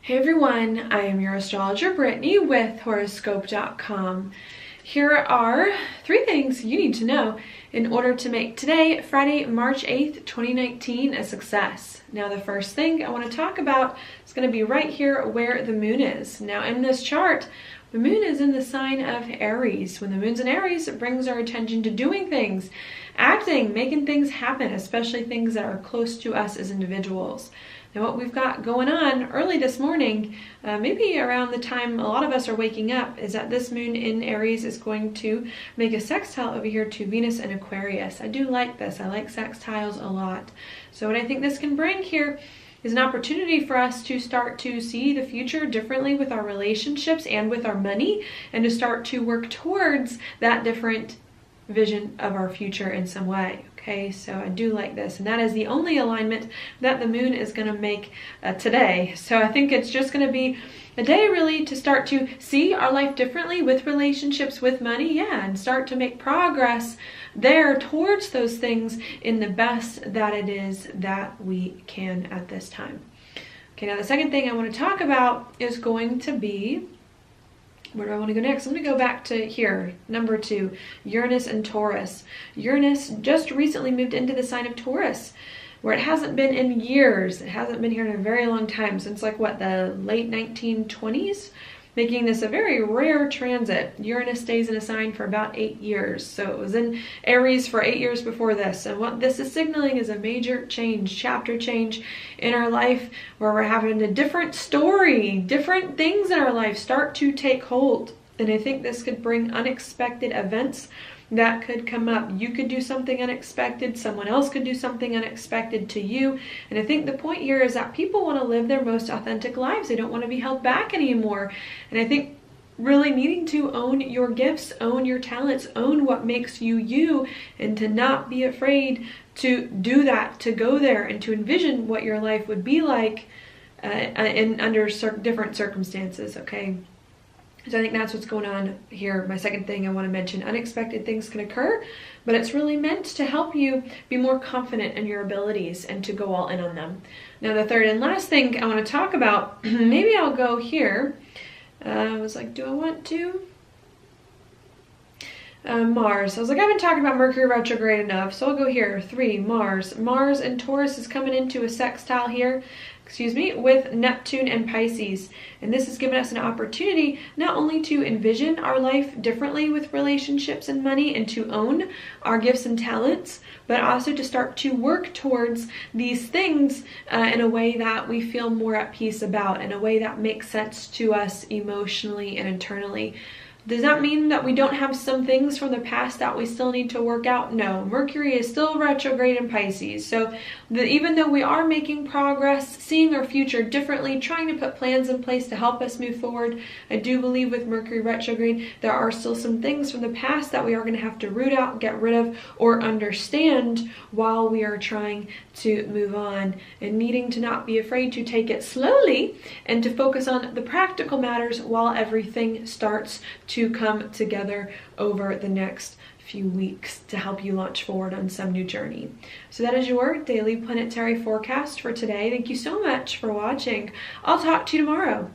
Hey everyone, I am your astrologer Brittany with Horoscope.com. Here are 3 things you need to know in order to make today, Friday, March 8th, 2019, a success. Now the first thing I want to talk about is going to be right here where the moon is. Now in this chart, the moon is in the sign of Aries. When the moon's in Aries, it brings our attention to doing things, acting, making things happen, especially things that are close to us as individuals. Now what we've got going on early this morning, maybe around the time a lot of us are waking up, is that this moon in Aries is going to make a sextile over here to Venus and Aquarius. I do like this. I like sextiles a lot. So what I think this can bring here is an opportunity for us to start to see the future differently with our relationships and with our money, and to start to work towards that different vision of our future in some way. Okay, so I do like this, and that is the only alignment that the moon is going to make today. So I think it's just going to be a day really to start to see our life differently with relationships, with money, and start to make progress there towards those things in the best that it is that we can at this time. Okay, now the second thing I want to talk about is going to be, where do I want to go next? I'm going to go back to here, number 2, Uranus and Taurus. Uranus just recently moved into the sign of Taurus, where it hasn't been in years. It hasn't been here in a very long time, since like what, the late 1920s? Making this a very rare transit. Uranus stays in a sign for about 8 years. So it was in Aries for 8 years before this. And what this is signaling is a major change, chapter change in our life, where we're having a different story, different things in our life start to take hold. And I think this could bring unexpected events that could come up. You could do something unexpected, someone else could do something unexpected to you. And I think the point here is that people want to live their most authentic lives. They don't want to be held back anymore. And I think really needing to own your gifts, own your talents, own what makes you you, and to not be afraid to do that, to go there and to envision what your life would be like under different circumstances, okay? So I think that's what's going on here. My second thing I want to mention, unexpected things can occur, but it's really meant to help you be more confident in your abilities and to go all in on them. Now the third and last thing I want to talk about, maybe I'll go here. I was like, do I want to? Mars. I was like, I've been talking about Mercury retrograde enough, so I'll go here. 3, Mars. Mars and Taurus is coming into a sextile here, with Neptune and Pisces. And this has given us an opportunity not only to envision our life differently with relationships and money and to own our gifts and talents, but also to start to work towards these things in a way that we feel more at peace about, in a way that makes sense to us emotionally and internally. Does that mean that we don't have some things from the past that we still need to work out? No, Mercury is still retrograde in Pisces. So even though we are making progress, seeing our future differently, trying to put plans in place to help us move forward, I do believe with Mercury retrograde, there are still some things from the past that we are going to have to root out, get rid of, or understand while we are trying to move on, and needing to not be afraid to take it slowly and to focus on the practical matters while everything starts to come together over the next few weeks to help you launch forward on some new journey. So that is your daily planetary forecast for today. Thank you so much for watching. I'll talk to you tomorrow.